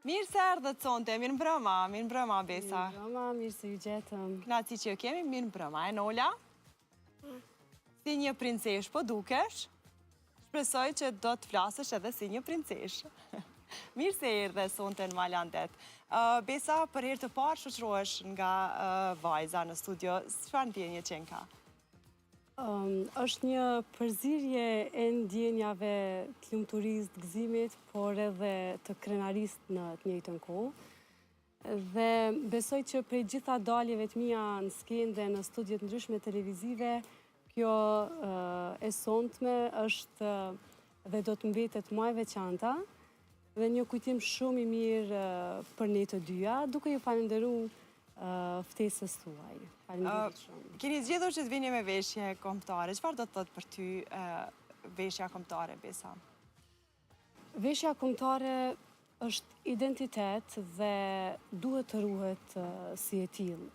Mirë se erdhët sonte, mirë mbrëma, Besa. Mirë mbrëma, mirë se ju gjetëm. Knaci që ju kemi, mirë mbrëma. Enola? Si një princesh po dukesh, shpresoj që do të flasësh edhe si një princesh. Mirë se erdhe sonte në Malandet. Besa, për herë të parë shoqërohesh nga vajza në studio, çfarë ndjenje qenë ka? Është një përzirje e ndjenjave të lumturisë, të gëzimit, por edhe të krenarisë në të njëjtën kohë. Dhe besoj që prej gjitha daljeve të mia në skenë dhe në studiet ndryshme televizive, kjo e sonte është dhe do të mbetet më e veçanta dhe një kujtim shumë i mirë për ne të dyja, duke ju falenderuar ftesës tuaj. Faleminderit shumë. Keni zgjedhur që të vini me veshje kombëtare. Çfarë do të thotë për ty veshja kombëtare, Besa? Veshja kombëtare është identitet dhe duhet të ruhet si e tillë.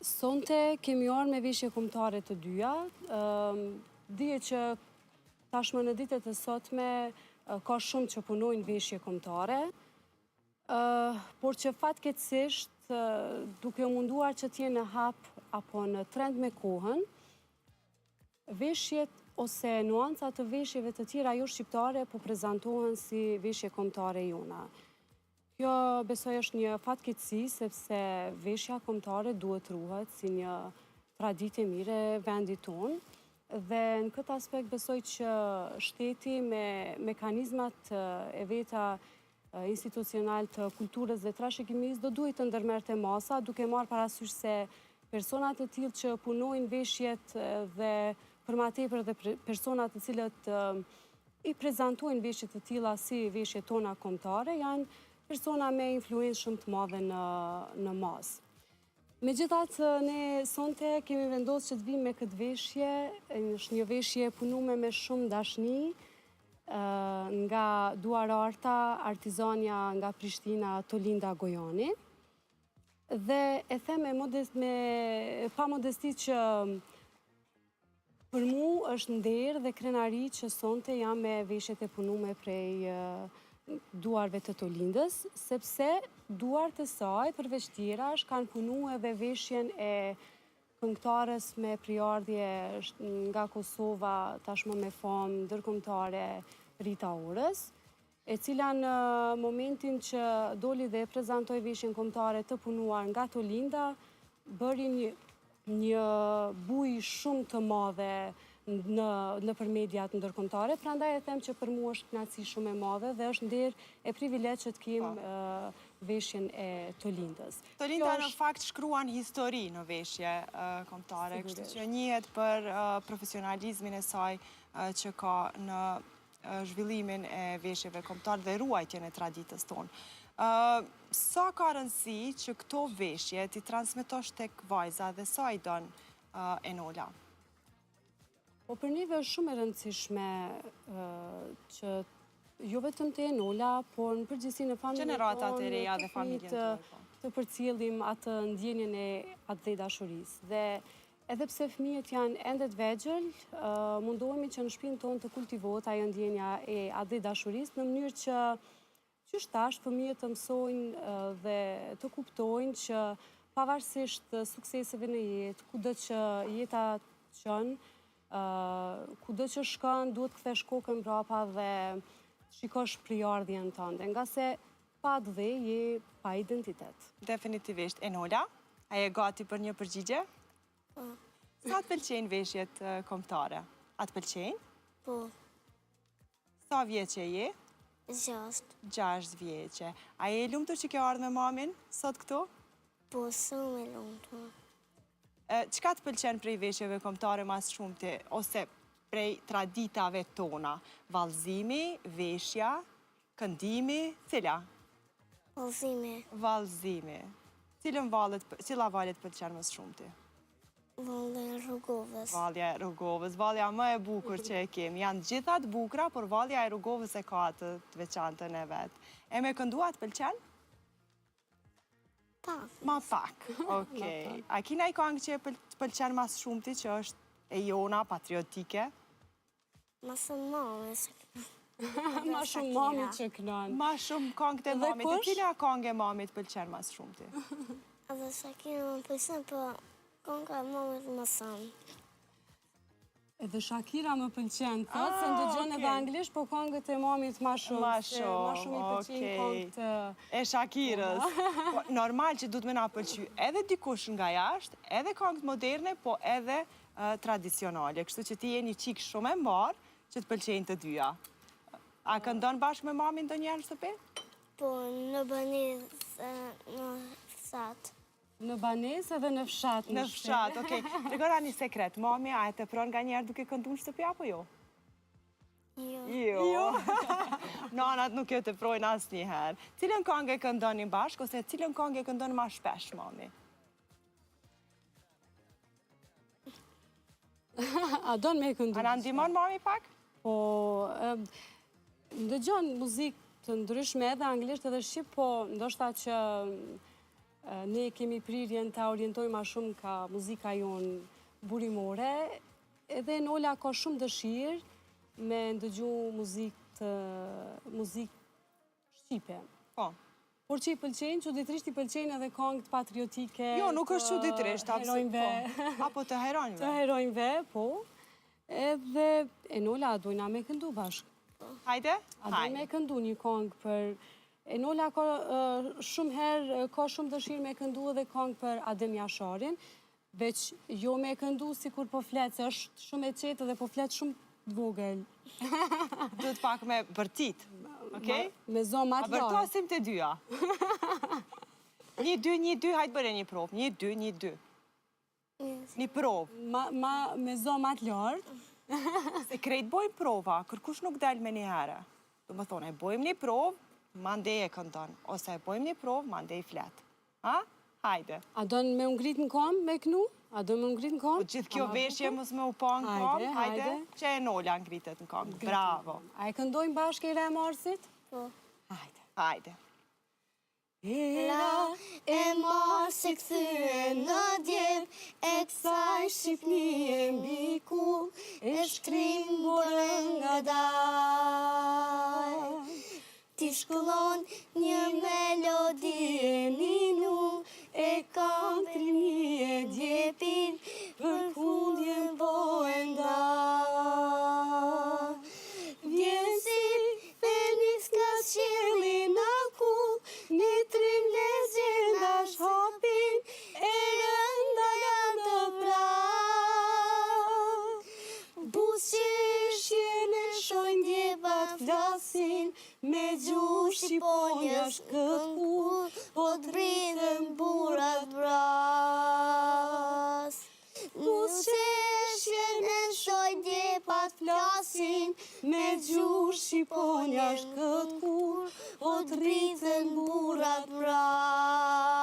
Sonte kemi ardhur me veshje kombëtare të dyja. Dihet që tashmë në ditët e sotme ka shumë që punojnë veshje kombëtare. Por që fatkeqësisht, duke u munduar që t'jenë në hap apo në trend me kohën, veshjet ose nuancat të veshjeve të tjera jo shqiptare po prezantohen si veshje kombëtare jona. Kjo besoj është një fatkeqësi sepse veshja kombëtare duhet ruhet si një traditë e mirë e vendit tonë. Dhe në këtë aspekt besoj që shteti me mekanizmat e veta institucional të kulturës dhe trashëgimisë do duhet të ndërmerrte masa, duke marrë parasysh se personat të tillë që punojnë veshjet dhe për më tepër dhe personat të cilët i prezantojnë veshjet të tilla si veshjet tona kombëtare janë persona me influencë shumë të madhe në masë. Megjithatë, ne sonte kemi vendosur që të vim me këtë veshje, është një veshje punuar me shumë dashni, nga duararta artizania nga Prishtina Tolinda Gojani. Dhe e them pa modesti që për mu është nder dhe krenari që sonte jam me veshjet e punuara prej duarve të Tolindës, sepse duart e saj përveç tjerash kanë punuar edhe veshjen e këngëtares me priardhje nga Kosova, tashmë me famë ndërkombëtare, Rita Orës, e cila në momentin që doli dhe prezantoi veshjen kombëtare të punuar nga Tolinda, bëri një bujë shumë të madhe nëpër mediat ndërkombëtare, prandaj e them që për mua është kënaqësi shumë e madhe dhe është nder e privilegj që të kem veshjen e Tolindës. Tolinda në fakt shkruan histori në veshje kombëtare, kështu që njihet për profesionalizmin e saj që ka në zhvillimin e veshjeve kombëtare dhe ruajtjen e traditës tonë. Sa ka rëndësi që këto veshje ti transmetosh tek vajza dhe sa i don Enola? Po për neve është shumë e rëndësishme që jo vetëm te Enola, por në përgjithësi në familjen Gjeneratat e reja dhe familjen tonë. Të përcjellim atë ndjenjen e atë dhe dashurisë. Dhe edhe pse fëmijët janë ende të vegjël, mundohemi që në shtëpinë tonë të kultivohet ajo ndjenja e atë dhe dashurisë në mënyrë që qysh tash fëmijët të mësojnë dhe të kuptojnë që pavarësisht sukseseve në jetë, kudo që jeta qënë, kudo që shkon, duhet kthesh kokën mbrapa dhe shikosh priardhjen tënde, nga se pa dhe je pa identitet. Definitivisht. Enola, a je gati për një përgjigje? Po. Sa të pëlqejnë veshjet kombëtare? A të pëlqejnë? Po. Sa vjeçe je? 6. 6 vjeçe. A je lumtur që ke ardhur me mamin sot këtu? Po, shumë e lumtur. Çka të pëlqen prej veshjeve kombëtare mas shumti ose prej traditave tona? Vallëzimi, veshja, këndimi, cila? Vallëzimi. Vallëzimi. Cila valet pëlqen më shumti? Vallja e Rrugovës. Vallja e Rrugovës, vallja më e bukur që e kemi. Janë gjitha të bukura, por vallja e Rrugovës e ka atë të veçantën e vet. E me këndua të pëlqen? Pak. Ma pak, okej. A kina i këngë që pëlqen mas shumti, që është e jona, patriotike? Masë mame. Ma shumë mamit që kënon. Ma shumë këngët e mamit. E cila këngë e mamit pëlqen mas shumë ti? Edhe Shakira më pëlqen, po kënga e mamit më shumë. Edhe Shakira më pëlqen, thot, se ndëgjon edhe anglisht, po këngët e mamit ma shumë. Ma shumë, i pëlqen këngët e Shakirës. Normal që du të me na pëlqy edhe dikush nga jashtë, edhe këngët moderne, po edhe tradicionale. Kështu që ti je një qikë shumë e mbarë që të pëlqenjë të dyja. A këndon bashkë me mamin do njerë në shtëpi? Po, në banesë, në fshat. Në banesë edhe në fshat. Në fshat, okej. Tregora një sekret. Mami, a e të pron nga njerë duke këndu në shtëpi apo jo? Jo. Nanat nuk e të projnë asë njëherë. Cilën këngë e këndonin bashkë, ose cilën këngë e këndonin ma shpesh, mami? A donë me këndu? A na ndihmon mami pak? Po, ndëgjon muzikë të ndryshme edhe anglisht edhe shqip, po ndoshta që ne kemi prirjen të orientojmë ma shumë ka muzika jonë burimore, edhe Nola ka shumë dëshirë me ndëgju muzikë shqipe. Po. Por që i pëlqenjë, që ditrisht i pëlqenjë edhe këngët patriotike. Jo, nuk është që ditrisht, apo të heronjve. Të heronjve, po. Edhe Enola, a dojna me këndu bashkë. Hajde? A dojna me këndu një këngë për... Enola ka shumë herë, ka shumë dëshirë me këndu edhe këngë për Adem Jasharin, veç jo me këndu si kur po fletë, se është shumë e qetë dhe po fletë shumë vogël. Duhet pak me bërtit, okej? Me zonë matë larë. A bërtosim të dyja. 1-2, hajtë bëre një provë. 1-2. Një provë. Me zonë matë larë. Se krejt bojmë prova, kërkush nuk del me një herë. Do më thonë, e bojmë një provë, mande e këndon. Ose e bojmë një provë, mande e fletë. Ha? Hajde. A do në me ungrit në kom, me kënu? A do me ungrit në kom? Po gjithë kjo veshje mos me u pa në kom, hajde. Që e Nola ngritet në kom. Bravo. A e këndojmë bashkë i re marsit? Po. Hajde. Era e marsi këthyre në djep, e kësaj Shqipni e mbiku, e shkrim borën nga daj. Ti shkullon një melodi e ninu, e kam primi e djepin, për fundjen po e ndaj. Vjen si Feniks nga qjeli në kull, një trim lezjen nga shhapin, e rënda janë të pra. Busqeshje në shojnë djepat flasin, me gjuhë shqiponja shkëtkur, po të rritën burat bras. Busqeshje në shojnë djepat flasin, me gjuhë shqiponja shkëtkur, po të rritën burat bras.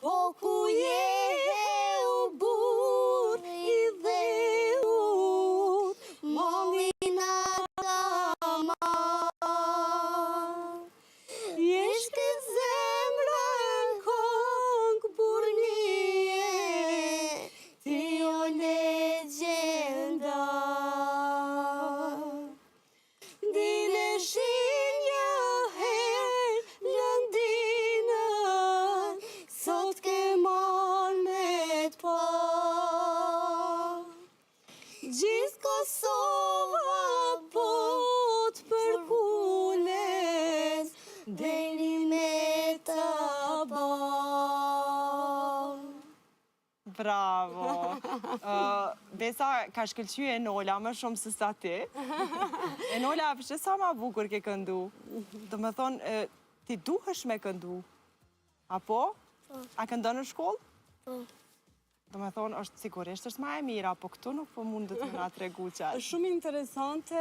Po ku je u burr i dheut, mallina ta marr. Jesh ke zemra kong burnie, ti o legjenda. Dile shin një her lëndinën, sot ke marrë me t'pa. Gjithë Kosova po t'përkules, deri me ta ba. Bravo. Besa ka shkëlqy e Nola më shumë se sa ti. E Nola, përshë sa ma bukur ke këndu? Do me thonë, ti duhesh me këndu? Apo? A këndon në shkollë? Po. Do me thonë, është sigurisht është ma e mira, po këtu nuk po mundet me nga tregu qatë. Shumë interesante,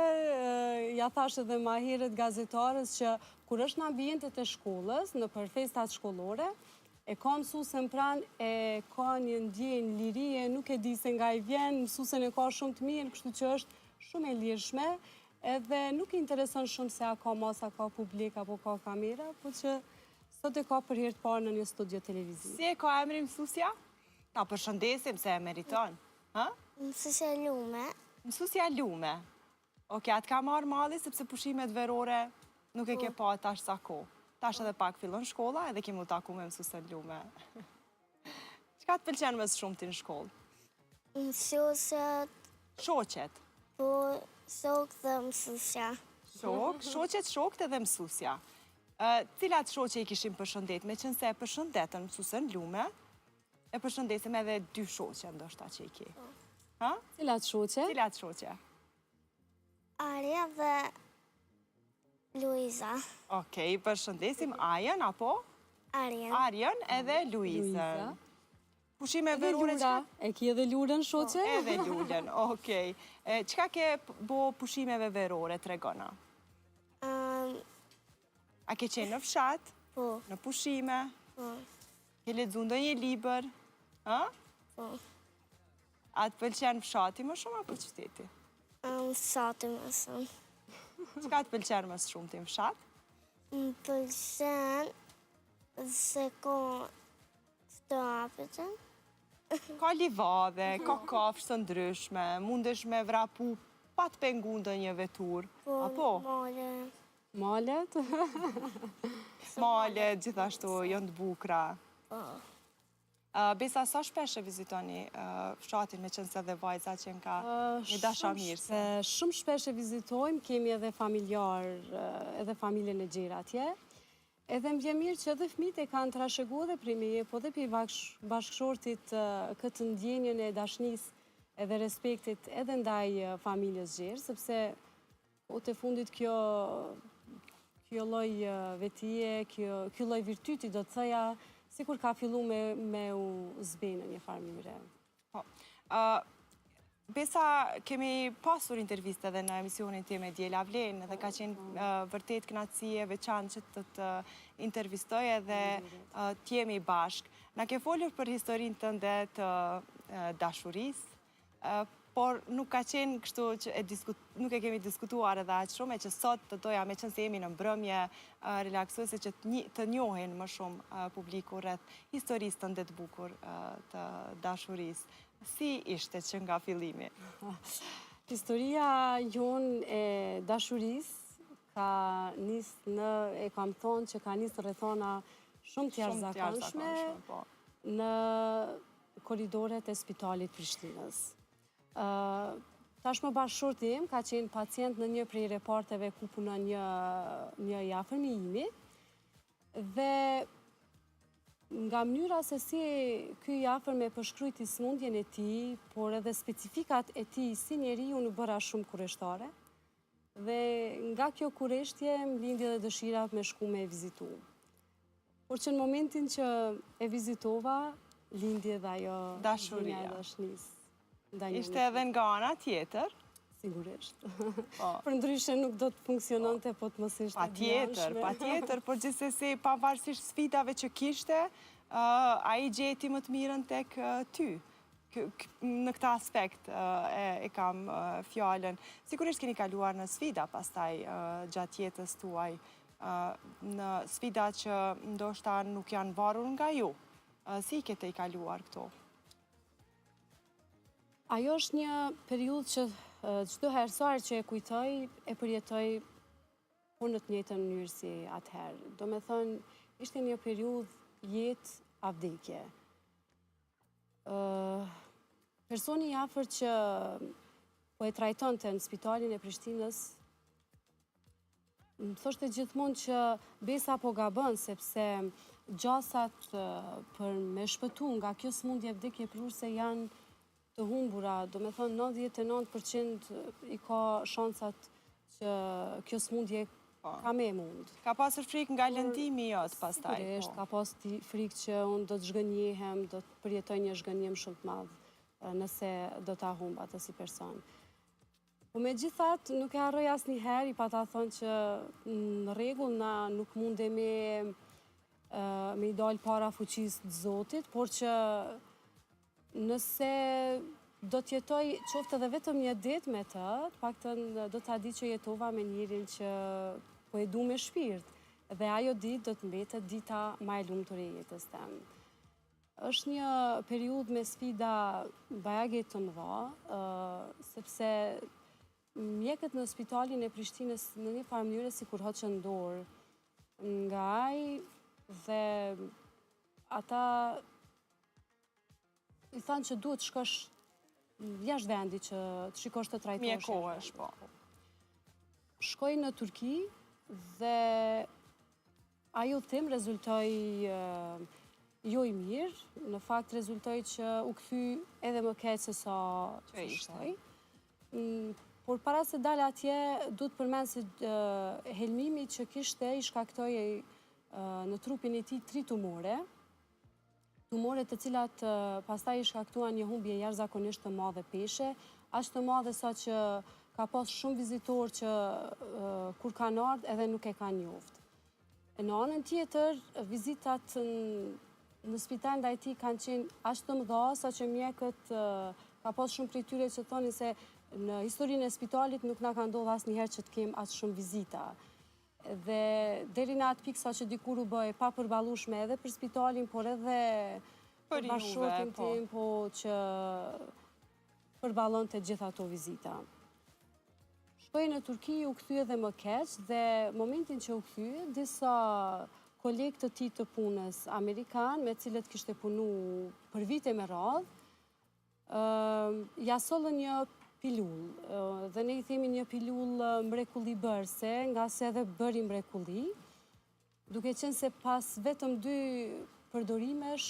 ja thash edhe ma herët gazetarës që kur është në ambientet e shkollës, në për festat shkollore, e ka mësusën pranë, e ka një ndjenjë lirie, nuk e di se nga i vjen, mësusën e ka shumë të mirë, kështu që është shumë e lirshme, edhe nuk i intereson shumë se a ka masa, ka publik, apo ka kamera, po që sot e ka për herë të parë në një studio televiziv. Si e ka emri mësusja? Na përshëndesim se e meriton. Ha? Mësusja lume. Mësusja lume. Oke, atë ka marrë malli sepse pushimet verore nuk e ke pa tash sa kohë. Tash edhe pak fillon shkolla edhe kemi u taku me mësusën lume. Çka të pëlqen më shumë ti në shkollë? Mësusët, Shoqet. po shok dhe mësusja. Shoqet, shokët edhe mësusja. Cilat shoqe i kishim përshëndet? Me qënë se e përshëndetën mësusën lume, e përshëndesim edhe 2 shoqe ndoshta që i ki. Ha? Cilat shoqe? Cilat shoqe? Arja dhe Luiza. Okej, përshëndesim Ajën apo? Arjen. Arjen edhe Luizën. Luiza. Pushime Edhe verore Lura. E ki edhe Lurën shoqe? Edhe Lulën, okej. Qka ke bo pushimeve verore, tregona? A ke qenë në fshat, Po, në pushime, po, ke lexuar ndonjë libër? Ha? po. A të pëlqen fshati më shumë apo qyteti? Sati më shumë. Çka të pëlqen më shumë ti në fshat? Më pëlqen se ko të apëtën. Ka livade, ka kafshë të ndryshme, mundesh me vrapu pa të pengu ndonjë vetur. Po, Apo? mole. Malet? Male, gjithashtu, janë të bukra. Po. Besa, sa shpesh e vizitoni fshatin me qenë se dhe vajza që ka një dashamirëse? Shumë shpesh e vizitojmë, kemi edhe familjar, edhe familjen e gjera atje. Edhe më vjen mirë që edhe fëmijët e kanë trashëguar dhe prej meje, po dhe për bashkëshortit këtë ndjenjën e dashnisë edhe respektit edhe ndaj familjes gjerë, sepse po të fundit kjo lloj vetije, kjo lloj virtyti do të thëja, sikur ka fillu me u zbenë një farë mënyre. Po. Besa, kemi pasur interviste edhe në emisionin tim me Djela Vlen, dhe ka qenë vërtet kënaqësi e veçantë që të intervistoj edhe t'jemi bashk. Na ke folur për historinë tënde të dashurisë, por nuk ka qenë kështu që nuk e kemi diskutuar edhe aq shumë, e që sot të doja me qenë se jemi në mbrëmje relaksuese që të njohin më shumë publiku rreth historisë tënde të bukur të dashurisë. Si ishte që nga fillimi? Historia jonë e dashurisë e kam thonë që ka nisë rrethona shumë t'jashtëzakonshme në koridoret e Spitalit Prishtinës. Tashmë bashkëshorti im ka qenë pacient në një prej reparteve ku punon një i afërmi imi dhe nga mënyra se si ky i afërm e përshkrujti smundjen e tij, por edhe specifikat e tij si njeriu nuk bëra shumë kurreshtare. Dhe nga kjo kurreshtje më lindi edhe dëshira me shku me e vizitu. Por që në momentin që e vizitova, lindi edhe ajo dashuria e dashnisë. Ishte edhe nga ana tjetër? Sigurisht. Për ndryshe nuk do të funksiononte, po të mos ishte patjetër, por gjithsesi pavarësisht sfidave që kishte, ai gjeti më të mirën tek ty. Në këtë aspekt e kam fjalën. Sigurisht keni kaluar në sfida pastaj gjatë jetës tuaj, në sfida që ndoshta nuk janë varur nga ju. Si i kete i kaluar këto? Ajo është një periudhë që çdo herë që e kujtoj, e përjetoj por në të njëjtën mënyrë si atëherë. Do me thënë, ishte një periudhë jetë avdekje. Personi i afërt që po e trajtonte në Spitalin e Prishtinës, më thoshte gjithmonë që Besa po gabon, sepse gjasat për me shpëtu nga kjo smundje vdekje prurse janë të humbura, do me thonë 99% i ka shansat që kjo smundje ka me mund. Ka pasur frikë nga lëndimi jotë pastaj? Sigurisht, ka pasur frikë që unë do të zhgënjehem, do të përjetoj një zhgënjem shumë të madhë nëse do të humb atë si person. Po me gjithat, nuk e harroj asnjëherë, i pata thonë që në rregull na nuk mundemi me i dalë para fuqisë të Zotit, por që nëse do t'jetoj qoftë edhe vetëm një ditë me të, paktën do t'a di që jetova me njërin që po e du me shpirt. Dhe ajo ditë do të mbetet dita ma e lumtur e jetës temë. është një periudhë me sfida bajage të mëdha, sepse mjekët në spitalin e Prishtinës në një farë mënyrë si kur hoqën dorë nga ai dhe ata i thanë që duhet shkosh jashtë vendi që të shikosh të trajtosh. Mjekohesh, po. Shkoj në Turki dhe ajo tim rezultoi jo i mirë, në fakt rezultoi që u kthy edhe më keq se sa shkoj. Por para se dalë atje, duhet përmend se helmimi që kishte i shkaktoi në trupin e tij 3 tumore. Tumore të cilat pastaj i shkaktuan një humbje jashtëzakonisht të madhe peshe, aq të madhe sa që ka pas shumë vizitor që kur kanë ardhur edhe nuk e kanë njoft. Në anën tjetër, vizitat në spital ndaj tij kanë qenë aq të mëdha sa që mjekët ka pas shumë prej tyre që thonin se në historinë e spitalit nuk na ka ndodhur asnjëherë që të kem aq shumë vizita. Dhe deri në atë pikë sa që dikur u bë e papërballueshme edhe për spitalin, por edhe për bashkëshortin tim, po që përballonte gjithë ato vizita. Shkoj në Turki, u kthy edhe më keq dhe momentin që u kthy, disa kolegë të tij të punës amerikan, me cilët kishte punu për vite me radhë, ja sollën një pilull, dhe ne i themi një pilull mrekulli bërse, nga se edhe bëri mrekulli, duke qenë se pas vetëm 2 përdorimesh,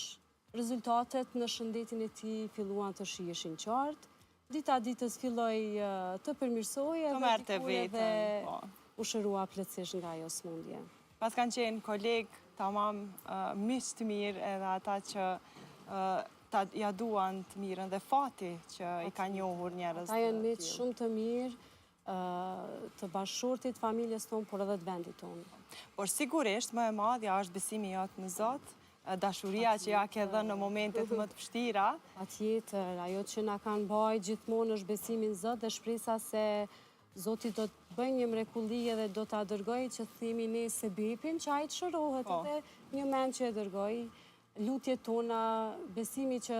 rezultatet në shëndetin e tij filluan të shijeshin qartë, dita ditës filloi të përmirësojë Të merrte u shërua plotësisht nga ajo smundje. Pas kanë qenë kolegë, tamam, miq të mirë edhe ata që ja duan të mirën dhe fati që i ka njohur njerëz. Ata janë miq shumë të mirë të bashkëshortit, familjes tonë, por edhe të vendit tonë. Por sigurisht më e madhja është besimi jot në Zot, dashuria që ja ke dhënë në momentet më të vështira. Patjetër, ajo që na kanë bajë gjithmonë është besimi në Zot dhe shpresa se Zoti do të bëjë një mrekulli edhe do ta dërgojë që themi ne sebepin që ai të shërohet edhe një mend që e dërgoi. Lutjet tona, besimi që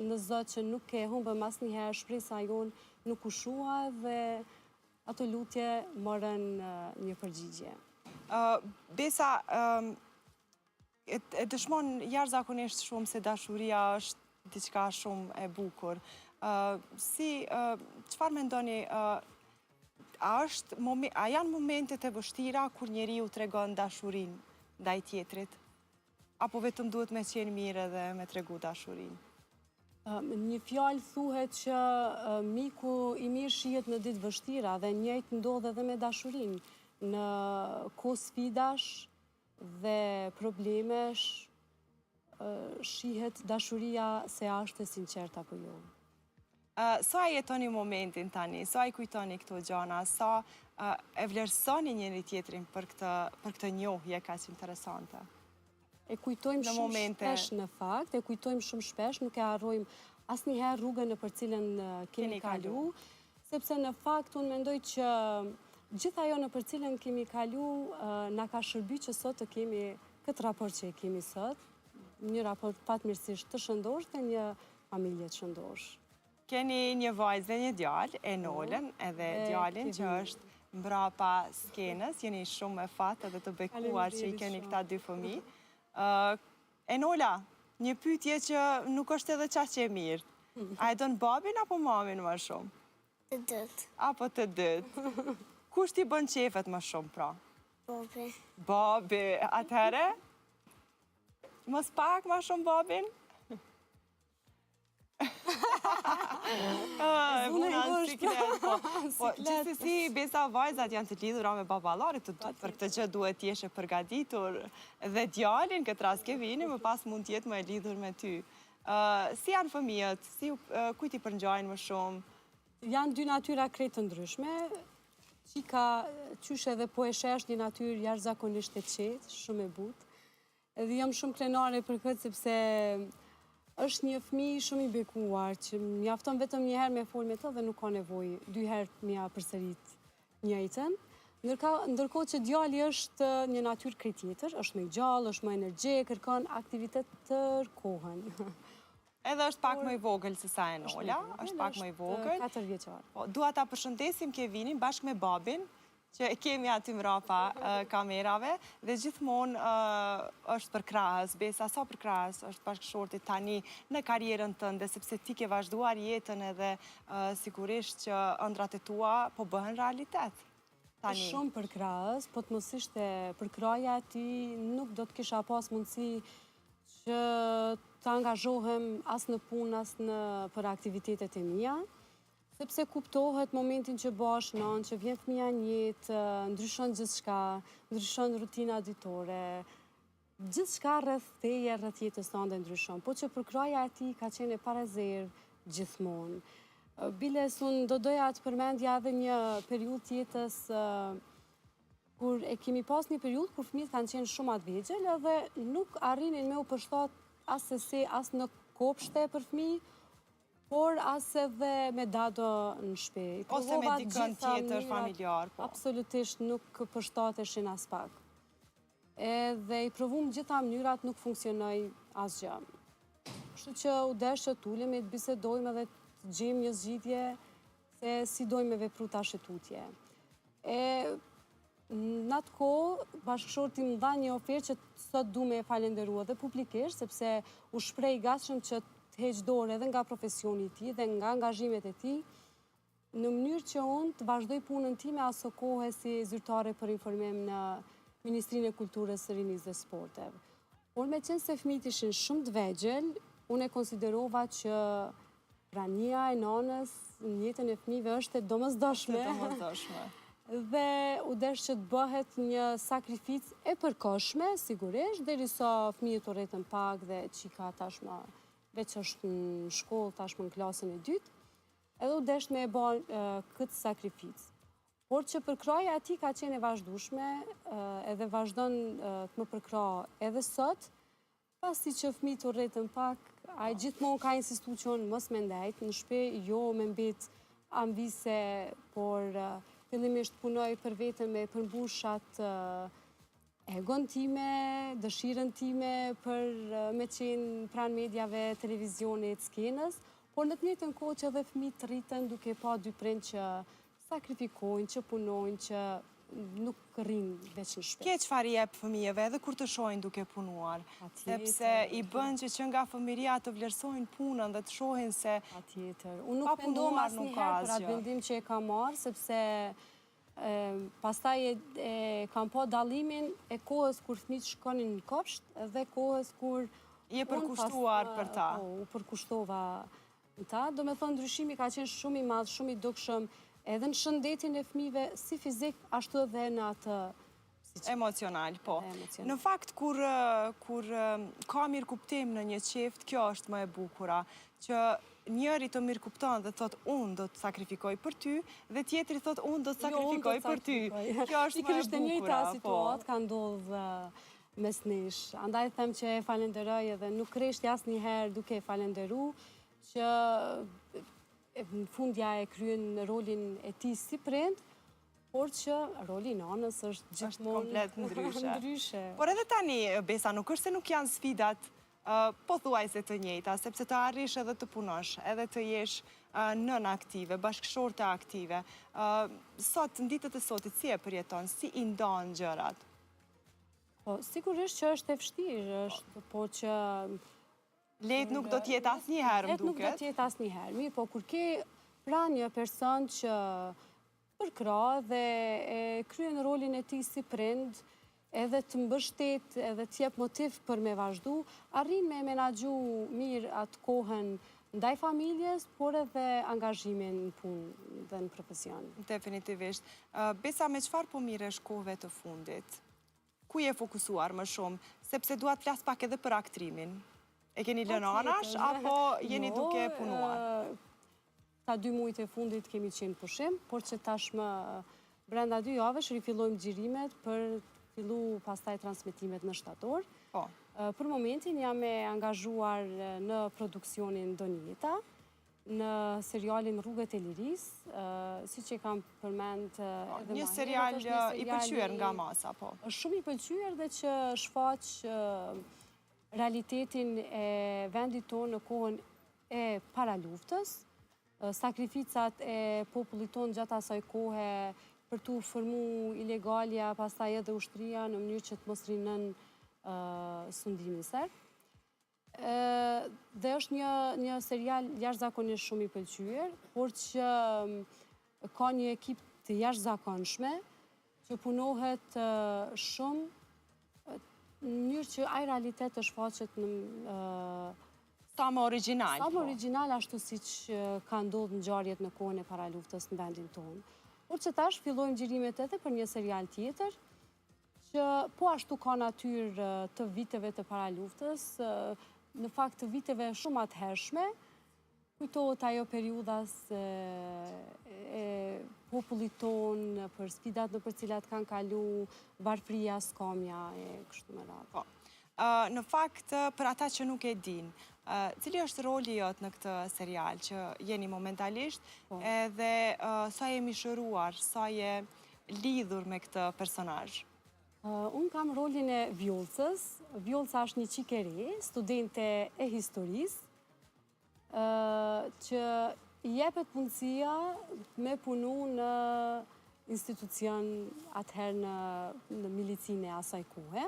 në Zot që nuk e humbëm asnjëherë, shpresa jonë nuk u shua dhe ato lutje morën një përgjigje. Besa e dëshmon jashtëzakonisht shumë se dashuria është diçka shumë e bukur. Çfarë mendoni, a janë momentet e vështira kur njeriu tregon dashurinë ndaj tjetrit? Apo vetëm duhet me qenë mirë dhe me tregu dashurinë? Një fjalë thuhet që miku i mirë shihet në ditë vështira dhe njëjtë ndodh edhe me dashurinë. Në kohë sfidash dhe problemesh shihet dashuria se është e sinqertë apo jo. Sa jetoni momentin tani, sa i kujtoni këto gjana, sa e vlerësoni njëri tjetrin për këtë njohje kaq interesante? E kujtojmë shumë shpesh në fakt, e kujtojmë shumë shpesh, nuk e harrojmë asnjëherë rrugën nëpër cilën kemi kalu, sepse në fakt unë mendoj që gjithë ajo nëpër cilën kemi kalu na ka shërbyer që sot të kemi këtë raport që e kemi sot, një raport fatmirësisht të shëndosh dhe një familje të shëndosh. Keni një vajzë dhe një djalë, Enolën, edhe djalin që është mbrapa skenës, jeni shumë e fatë edhe të bekuar që i keni këta 2 fëmijë. Enola, një pyetje që nuk është edhe qaq e mirë. A e don babin apo mamin më shumë? Të dytë. Apo të dytë? Kush t'i bën qefet më shumë, pra? Babi. Babi, atëherë? Mos pak më shumë babin? Gjithsesi, besa vajzat janë të lidhura me baballarit, për këtë gjë duhet t'jesh e përgatitur dhe djalin këtë rast ke vini, më pas mund t'jetë më e lidhur me ty. Si janë fëmijët? Kujt i përngjajnë më shumë? Janë 2 natyra krejt të ndryshme. Qika qyshe dhe po e shesh një natyrë jashtëzakonisht e qetë, shumë e butë. Edhe jam shumë krenare për këtë sepse është një fëmijë shumë i bekuar që mjafton vetëm një herë me fol me të dhe nuk ka nevojë 2 herë m'ia përsërit njëjtën. Ndërkohë që djali është një natyrë krejt tjetër, është më i gjallë, është më energjik, kërkon aktivitet tërë kohën. Edhe është pak më i vogël se sa e Nola, është pak më i vogël. 4 vjeçar. Dua ta përshëndesim Kevinin bashkë me babin, që kemi aty mrapa kamerave, dhe gjithmonë është për krahës, Besa, sa për krahës është bashkëshortit tani në karierën tënde, sepse ti ke vazhduar jetën edhe sigurisht që ëndrat e tua po bëhen realitet. Shumë për krahës, po të mos ishte për kraja ti nuk do të kisha pas mundësi që të angazhohem as në punë, as për aktivitetet e mia, sepse kuptohet momentin që bash non, që vjen fëmija njët, ndryshon gjithçka, ndryshon rutina ditore, gjithçka rreth teje, rreth jetës tënde ndryshon, po që për kraja e ti ka qenë e parezerv gjithmonë. Biles, unë do doja të përmendja edhe një periudhë tjetës kur e kemi pas një periudhë kur fëmijët kanë qenë shumë atë vegjël edhe nuk arrinin me u përshtat as në kopshte për fëmijë, por as edhe me dado në shtëpi. Ose me dikën tjetër familjar, po. Absolutisht nuk përshtateshin as pak. Edhe i provum gjitha mënyrat nuk funksionoi asgjë. Kështu që u desh që t'ulemi të bisedojmë edhe të gjejmë një zgjidhje se si dojmë me vepru tash e tutje. Në atë kohë, bashkëshorti më dha një ofertë që sot du me falenderua dhe publikisht, sepse u shprej gatshëm që të heq dorë edhe nga profesioni i tij dhe nga angazhimet e tij, në mënyrë që unë të vazhdoj punën time aso kohë si zyrtare për informim në Ministrinë e Kulturës, së Rinisë dhe Sporteve. Por me qenë se fëmijët ishin shumë të vegjël, unë e konsiderova që prania e nanës në jetën e fëmijëve është e domosdoshme. Dhe u desh që të bëhet një sakrificë e përkohshme, sigurisht, derisa fëmijët u rritën pak dhe qika tashmë veç është në shkollë, tashmë në klasën e dytë, edhe u desh me e bërë këtë sakrificë. Por që përkraja ati ka qenë e vazhdueshme, edhe vazhdon të më përkra edhe sot, pasi që fëmijët u rritën pak, ai gjithmonë ka insistu që unë mos me ndajt, në shtëpi jo me mbet ambise, por fillimisht punoj për vetën me përmbushat egon time, dëshirën time për me qenë pranë medjave, televizionit, skenës, por në të njëjtën kohë që edhe fëmijët rriten duke pa dy prind që sakrifikojnë, që punojnë, që nuk rrinë veç në shtëpi. Ke çfarë jep fëmijëve edhe kur të shohin duke punuar, sepse i bën që nga fëmiria të vlerësojnë punën dhe të shohin se patjetër. Unë nuk mendova asnjëherë për atë vendim që e kam marrë, sepse pastaj e kam pa dallimin e kohës kur fëmijët shkonin në kopsht dhe kohës kur je përkushtuar për ta. U përkushtova në ta, do me thonë ndryshimi ka qenë shumë i madh, shumë i dukshëm, edhe në shëndetin e fëmijëve, si fizik, ashtu edhe në atë emocional, po. Në fakt, kur ka mirë kuptim në një çift, kjo është më e bukura, që njëri të mirë kupton dhe thot unë do të sakrifikoj për ty, dhe tjetri thot unë do të sakrifikoj për ty. Kjo është më e bukura, po. Njëjta situatë ka ndodhë mes nesh. Andaj them që e falenderoj edhe nuk kreshti asnjëherë duke e falenderu, që në fundja e kryen rolin e ti si prind, por që roli nanës është gjithmonë komplet ndryshe. Por edhe tani, Besa, nuk është se nuk janë sfidat pothuajse të njëjta, sepse të arrish edhe të punosh, edhe të jesh nën aktive, bashkëshorte aktive. Sot, në ditët e sotit, si e përjeton, si i ndan gjërat? Po, sigurisht që është e vështirë, po që lehtë nuk do t'jetë asnjëherë, më duket. Lehtë nuk do t'jetë asnjëherë, mirë, po kur ke pra një person që përkra dhe e kryen rolin e tij si prind, edhe të mbështet, edhe t'jep motiv për me vazhdu, arrin me menaxhu mirë atë kohën ndaj familjes, por edhe angazhimin në punë dhe në profesion. Definitivisht. Besa, me çfarë po mirësh kohëve të fundit? Ku je fokusuar më shumë? Sepse dua të flas pak edhe për aktrimin. E keni lënë anash, apo jeni duke punuar? Ta 2 muajt e fundit kemi qenë pushim, por që tashmë brenda 2 javësh rifillojmë xhirimet për fillu pastaj transmetimet në shtator. Po. Për momentin jam e angazhuar në produksionin Donjeta, në serialin Rrugët e Lirisë, siç e kam përmend edhe një serial i pëlqyer nga masa, po. Është shumë i pëlqyer dhe që shfaq realitetin e vendit tonë në kohën e paraluftës, sakrificat e popullit tonë gjatë asaj kohe për të formu ilegalja, pastaj edhe ushtria në mënyrë që të mos rinën sundimin serb. Dhe është një serial jashtëzakonisht shumë i pëlqyer, por që ka një ekip të jashtëzakonshme që punohet shumë në mënyrë që ai realitet të shfaqet në sa më origjinal. Sa më origjinal ashtu siç ka ndodhur në ngjarjet në kohën e paraluftës në vendin tonë. Por që tash fillojmë xhirimet edhe për një serial tjetër, që po ashtu ka natyrë të viteve të paraluftës, në fakt të viteve shumë atëhershme, kujtohet ajo periudhas e popullit tonë, për sfidat në për cilat kanë kalu, varfëria, skamja e kështu me radhë. Në fakt, për ata që nuk e din, cili është roli jot në këtë serial që jeni momentalisht, edhe sa je mishëruar, sa je lidhur me këtë personazh? Unë kam rolin e Vjollcës. Vjollca është një qik e re, studente e historisë, që jepet punësia me punu në institucion atëherë në milicinë e asaj kohe.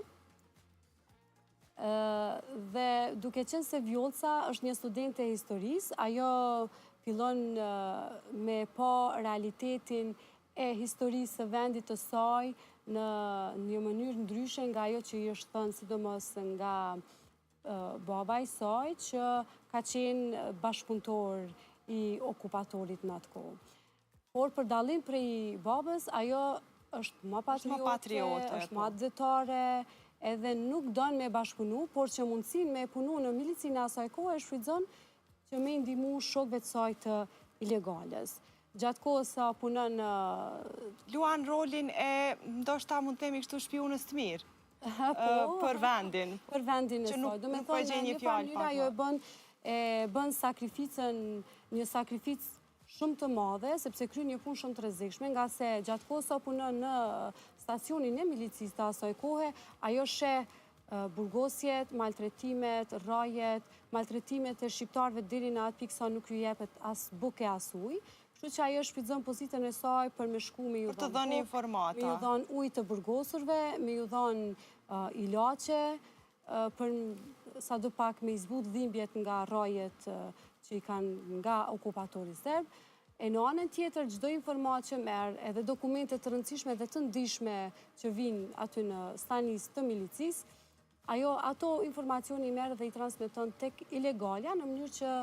Dhe duke qenë se Vjollca është një studente e historisë, ajo fillon me pa realitetin e historisë së vendit të saj në një mënyrë ndryshe nga ajo që i është thënë, sidomos nga baba i saj, që ka qenë bashkëpunëtor i okupatorit në atë kohë. Por për dallim prej babës, ajo është më patriote, është më atëzetare, edhe nuk donë me bashkëpunu, por që mundësin me punu në milicinë e asaj kohë e shfrytëzon që me ndihmu shokëve të saj të ilegales. Gjatë kohës sa punon luan rolin e, ndoshta mund të themi kështu, shpionës të mirë për vendin. Për vendin e saj. Do me thonë, në një mënyrë ajo e bën sakrificën, një sakrificë shumë të madhe, sepse kryen një punë shumë të rrezikshme, nga se gjatë kohës sa punon në stacionin e milicisë të asaj kohe, ajo sheh burgosjet, maltretimet, rrajet, maltretimet e shqiptarëve deri në atë pikë sa nuk ju jepet as buke as ujë. Kështu që ajo shfrytëzon pozitën e saj për me shku me ju dhënë informata, me ju dhënë ujë të burgosurve, me ju dhënë ilaçe, për sadopak me izbut dhimbjet nga rrajet që i kanë nga okupatori serb. E në anën tjetër, çdo informatë që merr, edhe dokumente të rëndësishme dhe të ndihshme që vinë aty në stanisë të milicisë, ato informacioni i merr dhe i transmeton tek ilegalja në mënyrë që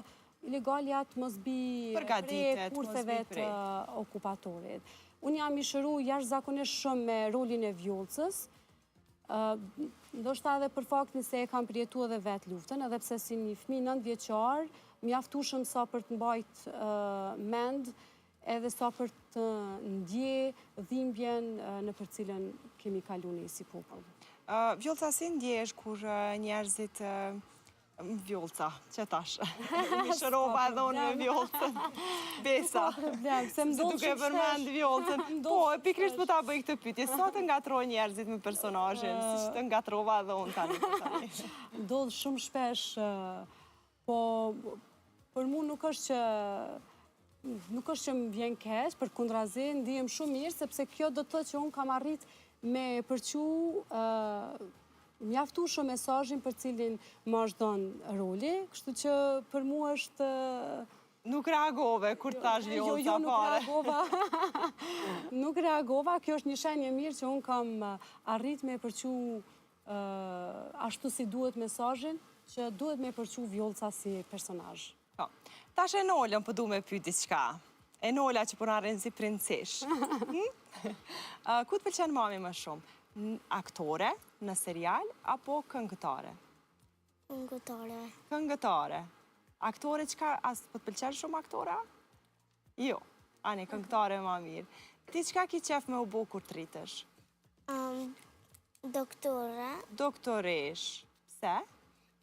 ilegalja të mos bi prej kurtheve të okupatorit. Unë jam i shëru jashtëzakonisht shumë me rolin e Vjollcës, ndoshta edhe për faktin se e kam përjetuar edhe vetë luftën, edhe pse si një fëmijë 9 vjeçar, mjaftueshëm sa për të mbajt mend, edhe sa për të ndje dhimbjen në për cilën kemi kalu ne si popull. Vjollca, si ndjesh kur njerëzit Vjollca, që tash? Më shërova edhe unë me Vjollcën. Besa. Se duke përmend Vjollcën. Po, pikrisht po ta bëj këtë pyetje. Sa të ngatrojnë njerëzit me personazhin, siç të ngatrova edhe unë tani. Ndodh shumë shpesh, po për mua nuk është që më vjen keq, përkundrazi ndihem shumë mirë, sepse kjo do të thotë që unë kam arrit me përqu mjaftueshëm mesazhin për cilin më është dhënë roli, kështu që për mua është... Nuk reagove kur thash Vjollca Jo, nuk reagova. Nuk reagova, kjo është një shenjë mirë që unë kam arrit me përqu ashtu si duhet mesazhin, që duhet me përqu Vjollca si personazh. Tash Enolën po du me pyet diçka. Enola që po na rrin si princesh. Ku të pëlqen mami më shumë? Aktore në serial apo këngëtare? Këngëtare. Këngëtare. Aktore çka as po të pëlqen shumë aktora? Jo. Ani këngëtare më mirë. Ti çka ki qef me u bë kur të rritesh? Doktore. Doktoresh. Pse?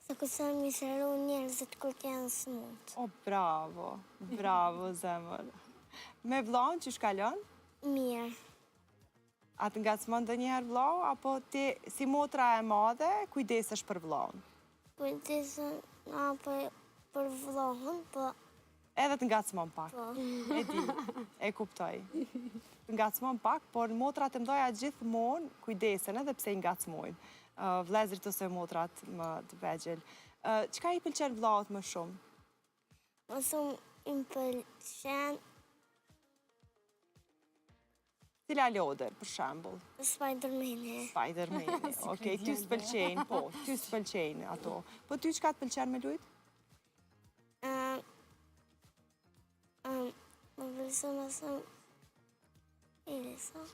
Se kësa mi shëru njerëzit kur të janë smut. O, bravo. Bravo, zemër. Me vllahun që shkalon? Mirë. A të ngacmon ndonjëherë vllau, apo ti si motra e madhe kujdesesh për vllahun? Kujdesem, apo për vlohën, po... Edhe të ngacmon pak. E di, e kuptoj. Të ngacmon pak, por motrat e mdoja gjithmonë kujdesen edhe pse i ngacmojnë. Vlezrit ose motrat më të vegjel. Qka i pëlqen vllaut më shumë? Më shumë i pëlqen Cila lodër, për shembull? Spider-Man-i. Spider-Man-i, okej, ty s'pëlqejnë, po, ty s'pëlqejnë ato. Po ty qka të pëlqen me lujt? Më pëlqen më shumë Elsa.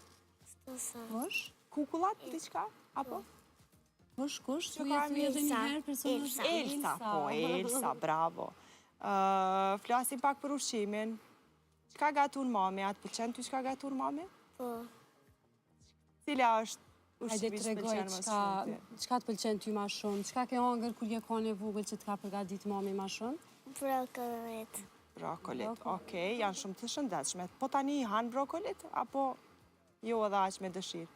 Kush? Kukullat, diçka? Apo? Kush? Që Tu ka jetë edhe një herë personazh. Elsa, po, Elsa, bravo. Flasim pak për ushqimin. Qka gatun mami? A të pëlqen ty qka gatun mami? Po. Cila është Hajde ushqimi që tregoj pëlqen më shumë ty? çka të pëlqen ty më shumë. Çka ke hangër kur je kone vogël që të ka përgatit mami më shumë? Brokolit. Brokolit, okej, janë shumë të shëndetshme. Po tani i hanë brokolit, apo jo edhe aq me dëshirë?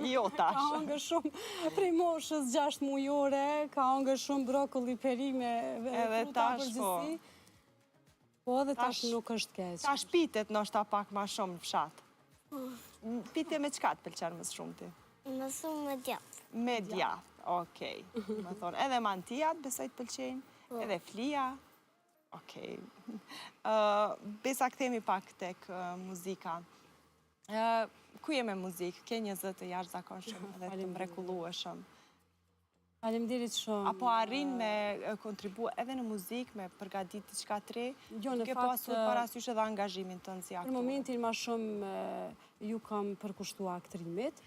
Jo Ka tash. hangër shumë prej moshës 6 mujore, ka hangër shumë brokoli, perime, Edhe fruta tash, përgjithësi. Po edhe tash nuk është keq. Tash pitet ndoshta pak ma shumë në fshat. Pite me qka të pëlqen më shumë ti? Më shumë me djathë. Me djathë, okej. Më thonë, edhe mantijat besoj të pëlqenjë, edhe flia. Okej. Besa kthemi pak tek muzika. Ku je me muzikë? Ke një zë të jashtëzakonshëm edhe të mrekullueshëm. Faleminderit shumë. Apo arrin me kontribu edhe në muzikë, me përgatit diçka të re, Jo, në duke fakt, pasur parasysh edhe angazhimin tënd si Për aktor. momentin ma shumë ju kam përkushtua aktrimit.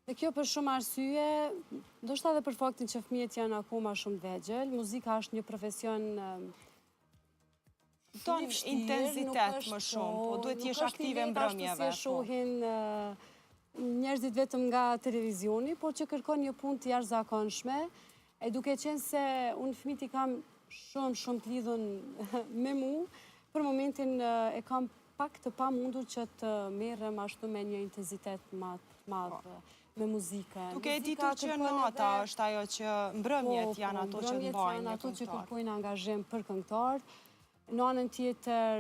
Dhe kjo për shumë arsye, ndoshta edhe për faktin që fëmijët janë akoma shumë vegjël, muzika është një profesion Ton i vështirë, intensitet nuk është, më shumë, po duhet nuk t'jesh është aktive i mbrëmjeve. lehtë ashtu si shohin njerëzit vetëm nga televizioni, por që kërkon një punë të jashtëzakonshme, e duke qenë se unë fëmijët i kam shumë të lidhun me mu, për momentin e kam pak të pamundur që të merrem ashtu me një intensitet madh me muzikën. Duke e Muzika ditur që kërkon nota edhe- është ajo që mbrëmjet janë ato që mbrëmjet mbajnë janë një ato që këngëtar. kërkojnë angazhim për këngëtar. Në anën tjetër,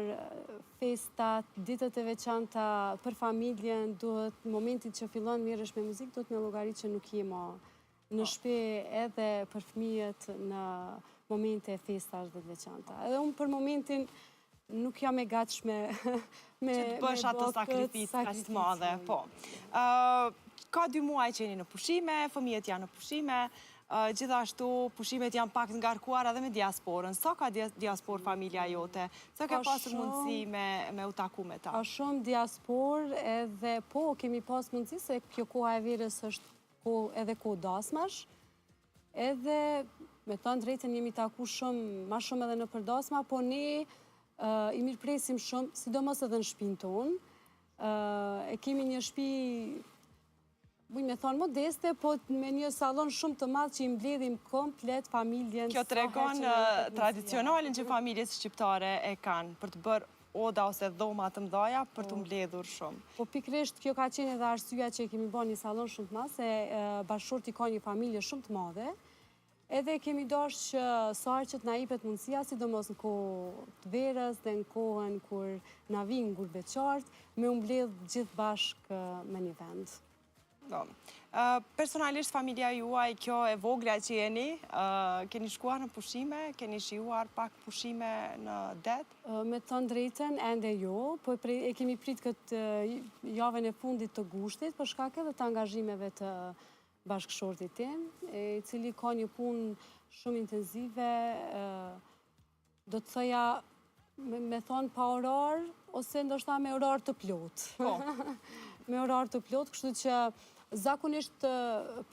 festat, ditët e veçanta për familjen, duhet momentin që fillon mirësh me muzikë, duhet me llogarit që nuk je më në shtëpi edhe për fëmijët në momente e festash dhe të veçanta. Edhe unë për momentin nuk jam e gatshme me Që të bësh atë sakrificë kaq të madhe, po. Ka 2 muaj që jeni në pushime, fëmijët janë në pushime, gjithashtu pushimet janë pak të ngarkuar edhe me diasporën. Sa ka diaspor familja jote? Sa ka pasur mundësi me u taku me ta? Ka shumë diaspor edhe po kemi pas mundësi se kjo koha e verës është edhe kohë dasmash. Edhe me thënë drejtën jemi taku ma shumë edhe në përdasma, po ne i mirëpresim shumë, sidomos edhe në shtëpinë tonë. E kemi një shtëpi, buj me thonë modeste, po me një salon shumë të madh që i mbledhim komplet familjen. Kjo tregon tradicionalin që familjet shqiptare e kanë për të bërë oda ose dhoma të mdhaja për të mbledhur shumë. Po pikrisht kjo ka qenë edhe arsyeja që kemi bërë një salon shumë të madh, se bashkëshorti ka një familje shumë të madhe. Edhe kemi dashur që sa herë që t'na jepet mundësia, sidomos në kohë të verës dhe në kohën kur na vijnë ngurbeqartë, me u mbledh gjithë bashkë me një vend. Personalisht familja juaj, kjo e vogla që jeni, keni shkuar në pushime, keni shijuar pak pushime në det? Me të thënë drejtën, ende jo, po e kemi prit këtë javën e fundit të gushtit, për shkak edhe të angazhimeve të bashkëshortit tim, i cili ka një punë shumë intenzive, do të thoja me thonë pa orar, ose ndoshta me orar të plot. Me orar të plot, kështu që zakonisht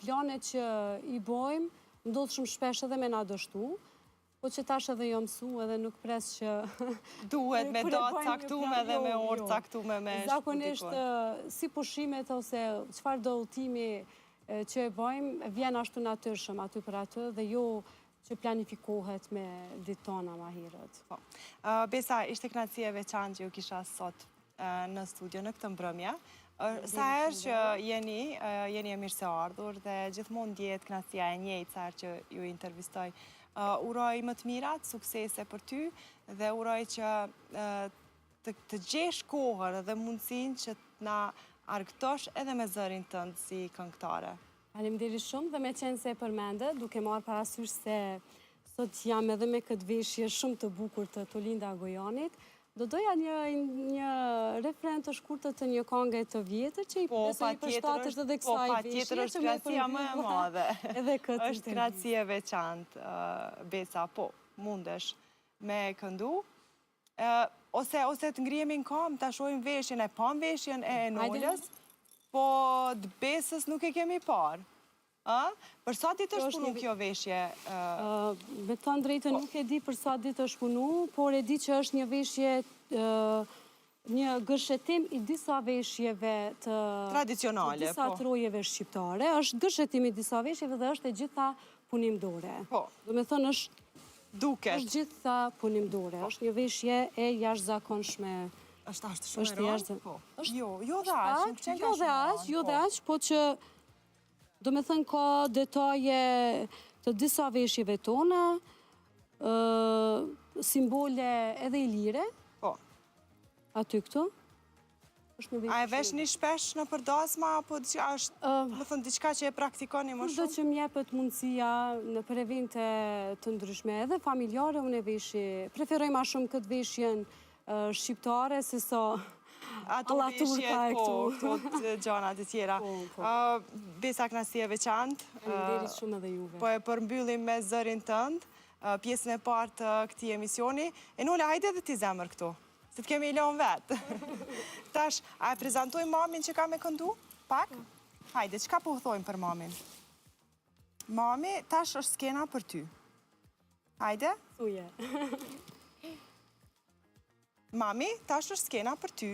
planet që i bojmë, ndodh shumë shpesh edhe me na dështu, po që tash edhe jo mësu edhe nuk pres që... Duhet me datë caktume dhe me orë caktume me shpëtikon. Zakonisht, si pushimet ose çfarë do udhëtimi që e bojmë, vjen ashtu natyrshëm aty për aty dhe jo që planifikohet me ditë tona ma herët. Besa, ishte kënaqësi e veçantë që ju kisha sot në studio në këtë mbrëmje. Sa herë që jeni e mirë se ardhur dhe gjithmonë ndjehet kënaqësia e njëjtë sa herë që ju intervistoj. Uroj më të mirat, suksese për ty dhe uroj që të gjesh kohër dhe mundësin që na argëtosh edhe me zërin tënd si këngëtare. Faleminderit shumë dhe me qenë se e përmende, duke marrë parasysh se sot jam edhe me këtë veshje shumë të bukur të Tolinda Gojanit, do doja një refren të shkurtër të një këngë të vjetër që i përshtatet edhe kësaj veshje. Po, patjetër është krahasia më e madhe. Edhe këtë është krahasia e veçantë, Besa, po, mundesh me këndu. Ose të ngrihemi në kam, ta shohim veshjen, e pam veshjen e Nolës, po të Besës nuk e kemi parë. Për sa ditë është punu kjo veshje? Me të drejtë nuk e di për sa ditë është punu, por e di që është një veshje, një gërshetim i disa veshjeve të... Tradicionale, disa trojeve shqiptare. Është gërshetim i disa veshjeve dhe është e gjitha punim dore. Po. Do me thënë është... Duket. është gjitha punim dore. është një veshje e jashtëzakonshme. është shumë e rëndë? Po. Jo dhe aq, jo dhe aq, po që do me thënë ka detaje të disa veshjeve tona, simbole edhe i lire. Po. Aty këtu. A e vesh një shpesh në përdasma, apo më thënë diçka që e praktikoni më shumë? Do që mjepët mundësia në për evente të ndryshme edhe familjare, unë e veshi, preferoj ma shumë këtë veshjen shqiptare, se so veshje, këto gjanat e tjera. Besa, knasi e veçantë. Faleminderit shumë edhe juve. Po e përmbyllim me zërin tënd, pjesën e partë të këtij emisioni. E Nola, hajde edhe ti zemër këtu. Se të kemi i leon vetë. Tash, a e prezentoj mamin që ka me këndu? Pak? Hajde, qka po thojmë për mamin? Mami, tash është skena për ty. Hajde? Thuje. Mami, tash është skena për ty.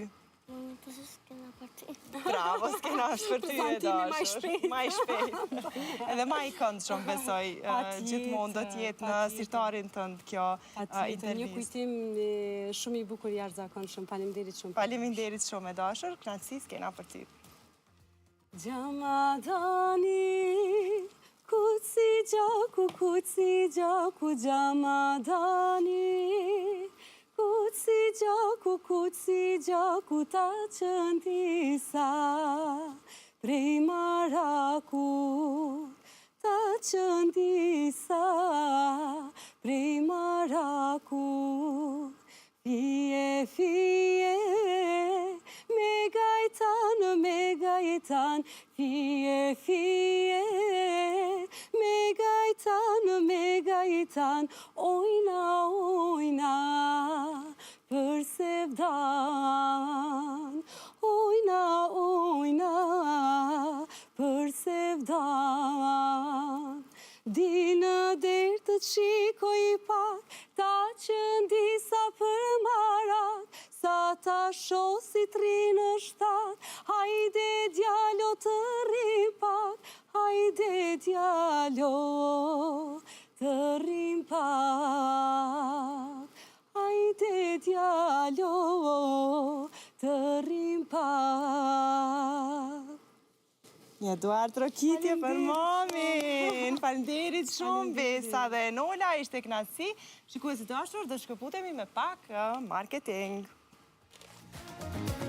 Mami, tash është skena për ty. Bravo, skena është për ty e dashur. Ma i shpejt. Edhe ma i këndë shumë besoj. Gjithmonë do t'jetë në sirtarin tënd kjo intervjist. Një kujtim shumë i bukur jashtëzakonshëm. Faleminderit shumë. Faleminderit shumë e dashur. Kënaqësi, skena për ty. Gjamadani, kuci gjaku, Gjamadani. Kuci gjaku ta qëndisa, prej maraku, ta qëndisa, prej maraku. Fije, me gajtan, fije, me gajtan, ojna, për sevdan, ojna, për sevdan. Dinë derë të qikoj pak, ta qëndisa për marak, sa ta shosi trinë shtak, hajde djalo të rrim pak, hajde djalo të rrim pak. Hajde djalo të rrim pak. Një duar trokitje për mamin. Faleminderit shumë, Besa dhe Nola, ishte kënaqësi. Shikues të dashur, do shkëputemi me pak marketing.